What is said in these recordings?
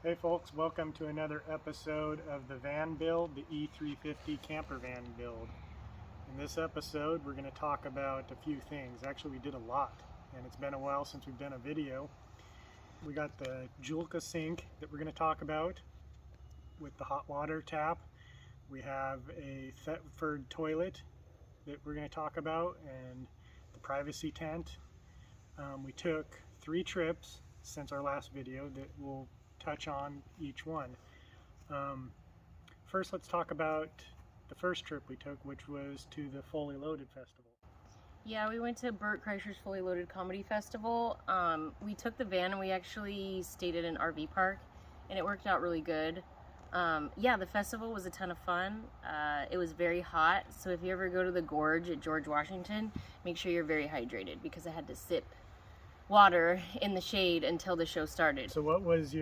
Hey folks, welcome to another episode of the van build, the E-350 camper van build. In this episode we're going to talk about a few things. Actually we did a lot, and it's been a while since we've done a video. We got the Joolca sink that we're going to talk about with the hot water tap. We have a Thetford toilet that we're going to talk about, and the privacy tent. We took 3 trips since our last video that we'll touch on each one. First, let's talk about the first trip we took, which was to the Fully Loaded Festival. Yeah, we went to Bert Kreischer's Fully Loaded Comedy Festival. We took the van and we actually stayed at an RV park, and it worked out really good. Yeah, the festival was a ton of fun. It was very hot, so if you ever go to the gorge at George Washington, make sure you're very hydrated, because I had to sip water in the shade until the show started. So what was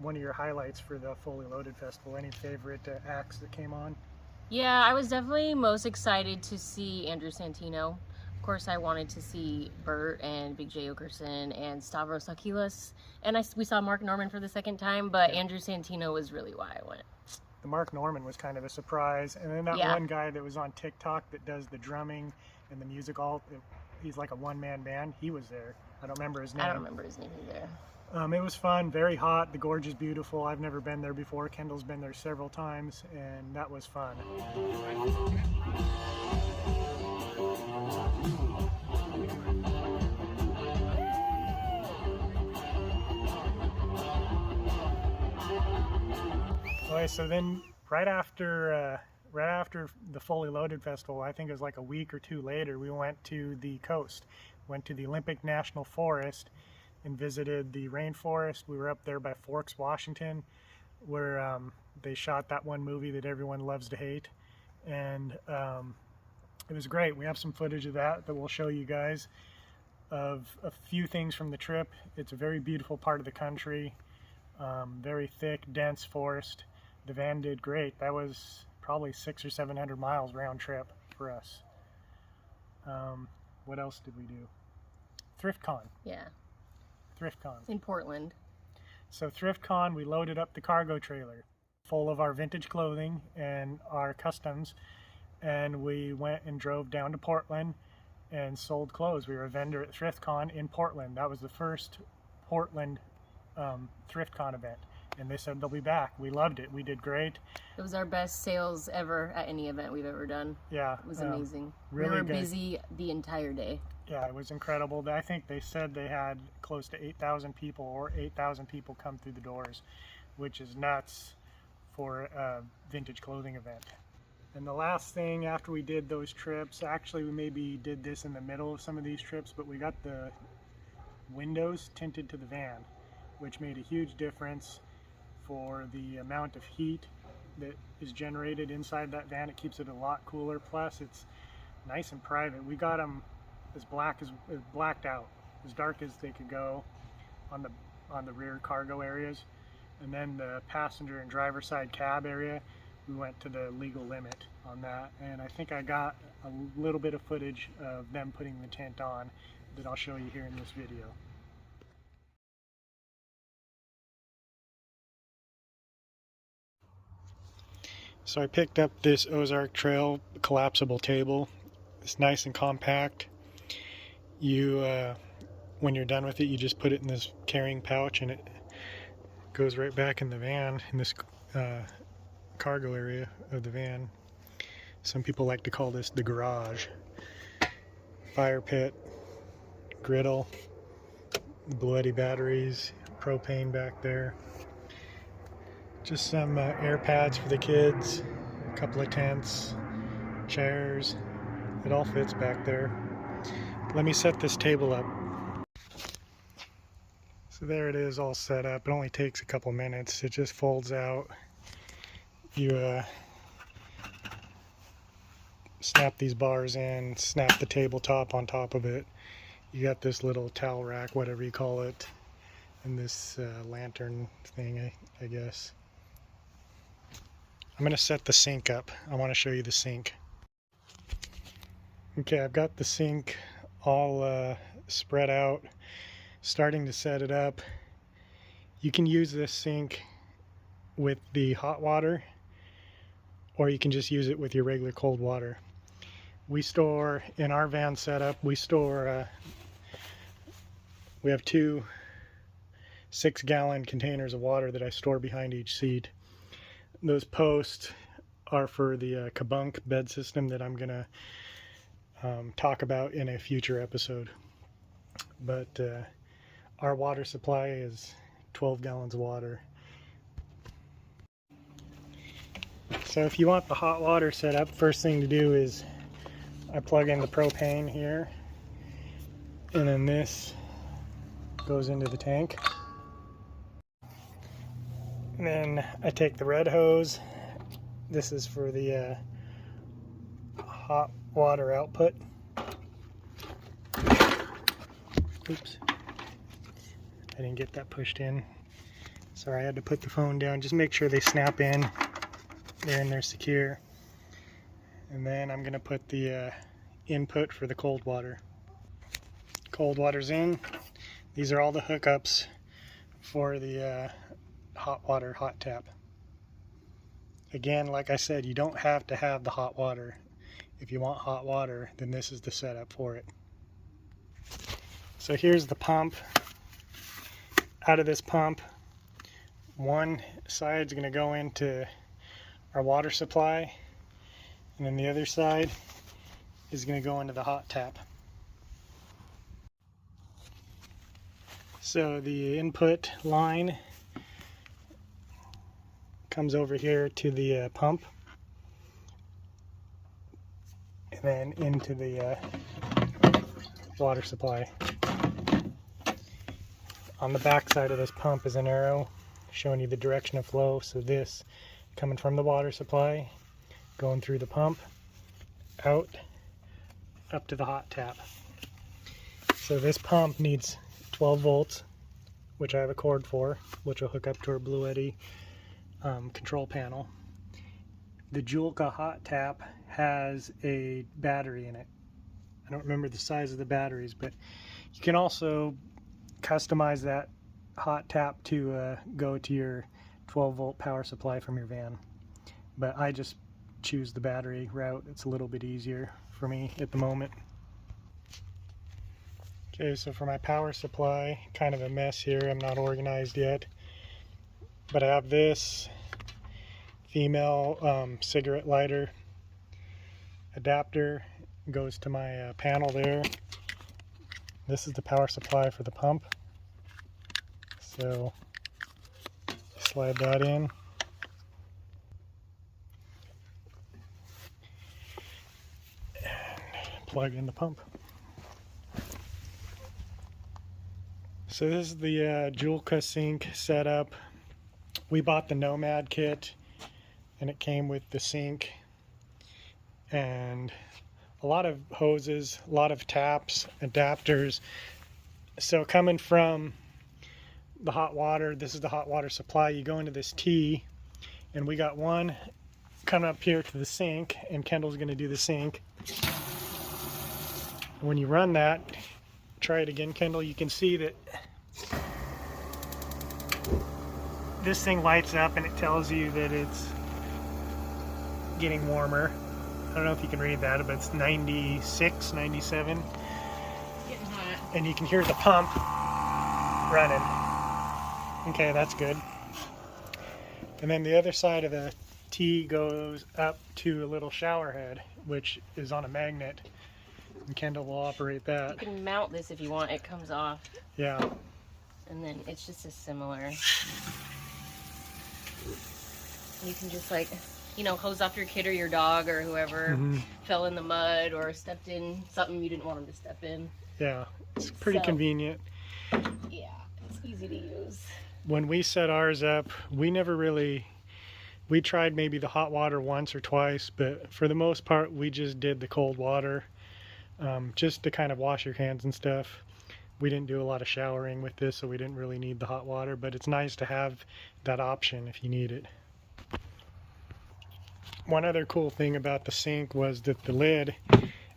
one of your highlights for the Fully Loaded Festival? Any favorite acts that came on? Yeah, I was definitely most excited to see Andrew Santino. Of course, I wanted to see Bert and Big J Okerson and Stavros Akylas, and we saw Mark Norman for the second time, but yeah. Andrew Santino was really why I went. The Mark Norman was kind of a surprise, and then that one guy that was on TikTok that does the drumming and the music, he's like a one-man band. He was there. I don't remember his name. I don't remember his name either. It was fun, very hot. The gorge is beautiful. I've never been there before. Kendall's been there several times, and that was fun. Okay, so then right after the Fully Loaded Festival, I think it was like a week or 2 later, we went to the coast, went to the Olympic National Forest and visited the rainforest. We were up there by Forks, Washington, where they shot that one movie that everyone loves to hate, and it was great. We have some footage of that we'll show you guys, of a few things from the trip. It's a very beautiful part of the country, very thick, dense forest. The van did great. That was probably 600 or 700 miles round trip for us. What else did we do? Thriftcon. Yeah. Thriftcon. In Portland. So Thriftcon, we loaded up the cargo trailer full of our vintage clothing and our customs, and we went and drove down to Portland and sold clothes. We were a vendor at Thriftcon in Portland. That was the first Portland Thriftcon event, and they said they'll be back. We loved it. We did great. It was our best sales ever at any event we've ever done. Yeah. It was amazing. Really we were good. Busy the entire day. Yeah, it was incredible. I think they said they had close to 8,000 people, or 8,000 people come through the doors, which is nuts for a vintage clothing event. And the last thing after we did those trips, actually we maybe did this in the middle of some of these trips, but we got the windows tinted to the van, which made a huge difference for the amount of heat that is generated inside that van. It keeps it a lot cooler, plus it's nice and private. We got them as blacked out, as dark as they could go on the rear cargo areas, and then the passenger and driver side cab area, we went to the legal limit on that, and I think I got a little bit of footage of them putting the tent on that I'll show you here in this video. So I picked up this Ozark Trail collapsible table. It's nice and compact. You, when you're done with it, you just put it in this carrying pouch, and it goes right back in the van, in this cargo area of the van. Some people like to call this the garage. Fire pit, griddle, bloody batteries, propane back there. Just some air pads for the kids, a couple of tents, chairs. It all fits back there. Let me set this table up. So there it is, all set up. It only takes a couple minutes. It just folds out. You snap these bars in, snap the tabletop on top of it. You got this little towel rack, whatever you call it, and this lantern thing, I guess. I'm going to set the sink up. I want to show you the sink. Okay, I've got the sink all spread out, starting to set it up. You can use this sink with the hot water, or you can just use it with your regular cold water. We store, in our van setup, we have two 6-gallon containers of water that I store behind each seat. Those posts are for the Kabunk bed system that I'm gonna talk about in a future episode. But our water supply is 12 gallons of water. So if you want the hot water set up, first thing to do is I plug in the propane here, and then this goes into the tank. And then I take the red hose. This is for the hot water output. Oops. I didn't get that pushed in. Sorry, I had to put the phone down. Just make sure they snap in there and they're secure. And then I'm going to put the input for the cold water. Cold water's in. These are all the hookups for the hot water hot tap. Again, like I said, you don't have to have the hot water. If you want hot water, then this is the setup for it. So here's the pump. Out of this pump, one side's going to go into our water supply, and then the other side is going to go into the hot tap. So the input line comes over here to the pump, and then into the water supply. On the back side of this pump is an arrow showing you the direction of flow. So this coming from the water supply, going through the pump, out, up to the hot tap. So this pump needs 12 volts, which I have a cord for, which will hook up to our Blue Eddy control panel. The Joolca HOTTAP has a battery in it. I don't remember the size of the batteries, but you can also customize that hot tap to go to your 12-volt power supply from your van. But I just choose the battery route. It's a little bit easier for me at the moment. Okay, so for my power supply, kind of a mess here. I'm not organized yet. But I have this female cigarette lighter adapter. Goes to my panel there. This is the power supply for the pump. So slide that in. And plug in the pump. So this is the Joolca sink setup. We bought the Nomad kit, and it came with the sink and a lot of hoses, a lot of taps, adapters. So coming from the hot water, this is the hot water supply, you go into this T, and we got one coming up here to the sink, and Kendall's going to do the sink. When you run that, try it again, Kendall, you can see that this thing lights up and it tells you that it's getting warmer. I don't know if you can read that, but it's 96, 97. Getting hot. And you can hear the pump running. Okay, that's good. And then the other side of the T goes up to a little shower head, which is on a magnet. And Kendall will operate that. You can mount this if you want. It comes off. Yeah. And then it's just a similar. You can just like, you know, hose off your kid or your dog or whoever fell in the mud or stepped in something you didn't want them to step in. Yeah, it's pretty convenient. Yeah, it's easy to use. When we set ours up, we tried maybe the hot water once or twice, but for the most part, we just did the cold water, just to kind of wash your hands and stuff. We didn't do a lot of showering with this, so we didn't really need the hot water, but it's nice to have that option if you need it. One other cool thing about the sink was that the lid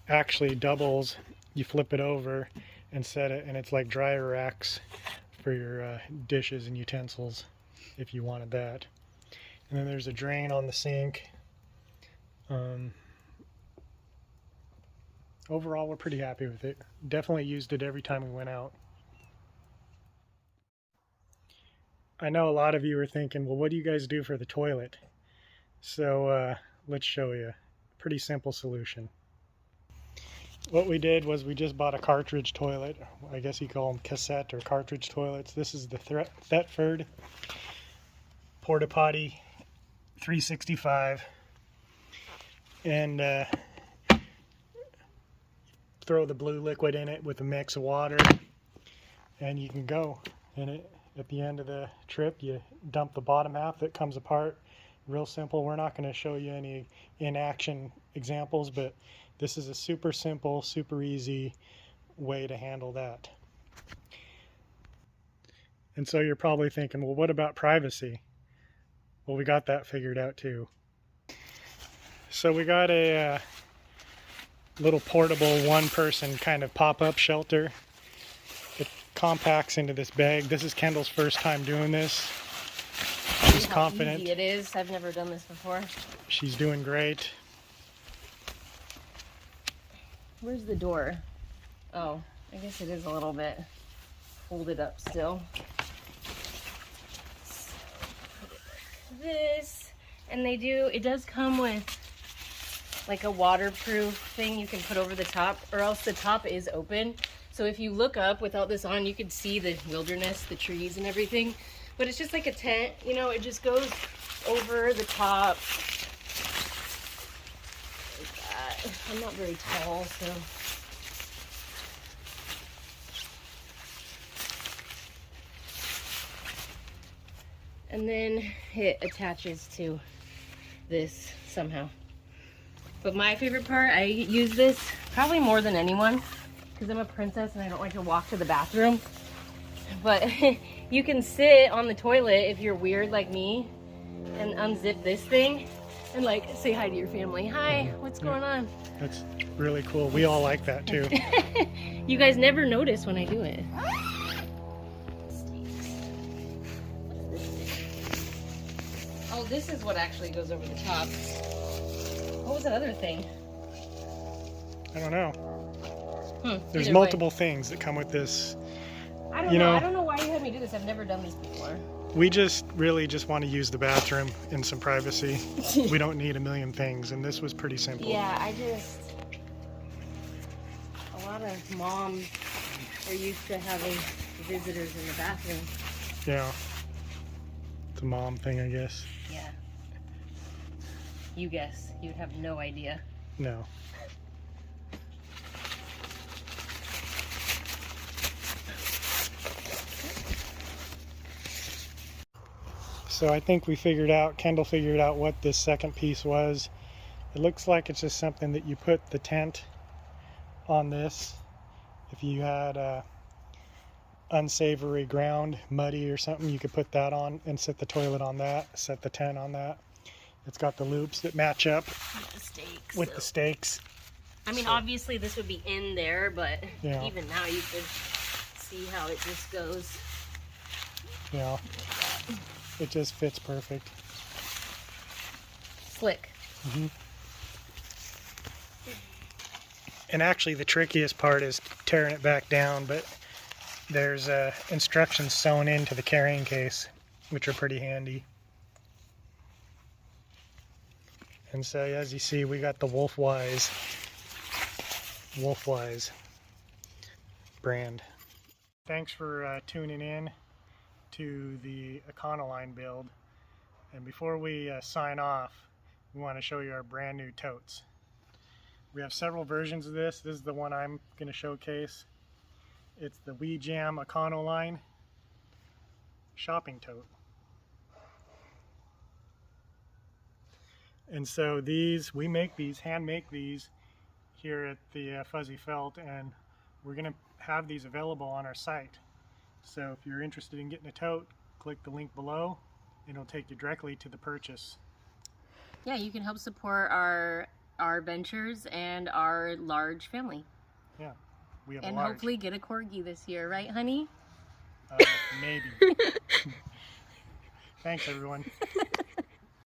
actually doubles. You flip it over and set it, and it's like dryer racks for your dishes and utensils if you wanted that. And then there's a drain on the sink. Overall, we're pretty happy with it. Definitely used it every time we went out. I know a lot of you are thinking, well, what do you guys do for the toilet? So let's show you. Pretty simple solution. What we did was we just bought a cartridge toilet. I guess you call them cassette or cartridge toilets. This is the Thetford Porta Potty 365. And throw the blue liquid in it with a mix of water and you can go. And at the end of the trip, you dump the bottom half that comes apart. Real simple. We're not going to show you any in action examples, but this is a super simple, super easy way to handle that. And so you're probably thinking, well, what about privacy? Well, we got that figured out too. So we got a little portable one-person kind of pop-up shelter. It compacts into this bag. This is Kendall's first time doing this. She's confident. Easy it is. I've never done this before. She's doing great. Where's the door? Oh, I guess it is a little bit folded up still. So, put it like this. And it does come with like a waterproof thing you can put over the top, or else the top is open. So if you look up without this on, you can see the wilderness, the trees and everything. But it's just like a tent, you know, it just goes over the top like that. I'm not very tall, so. And then it attaches to this somehow. But my favorite part, I use this probably more than anyone because I'm a princess and I don't like to walk to the bathroom. But you can sit on the toilet if you're weird like me and unzip this thing and like say hi to your family. Hi, what's going on? That's really cool. We all like that too. You guys never notice when I do it. Oh, this is what actually goes over the top. What was that other thing? I don't know. There's multiple things that come with this. I don't know. I don't know why you had me do this. I've never done this before. We really just want to use the bathroom in some privacy. We don't need a million things, and this was pretty simple. Yeah, a lot of moms are used to having visitors in the bathroom. Yeah. It's a mom thing, I guess. Yeah. You guess. You'd have no idea. No. So I think Kendall figured out what this second piece was. It looks like it's just something that you put the tent on this. If you had unsavory ground, muddy or something, you could put that on and set the toilet on that, set the tent on that. It's got the loops that match up with the stakes. I mean, obviously this would be in there, but yeah. Even now you could see how it just goes. Yeah. It just fits perfect. Slick. Mm-hmm. And actually the trickiest part is tearing it back down, but there's instructions sewn into the carrying case, which are pretty handy. And so as you see, we got the Wolfwise brand. Thanks for tuning in to the Econoline build. And before we sign off, we want to show you our brand new totes. We have several versions of this. This is the one I'm going to showcase. It's the We Jam Econoline shopping tote. And so we hand make these here at the Fuzzy Felt, and we're going to have these available on our site. So if you're interested in getting a tote, click the link below and it'll take you directly to the purchase. Yeah, you can help support our ventures and our large family. Yeah, we have and a large. Hopefully get a corgi this year, right, honey? Maybe. Thanks, everyone.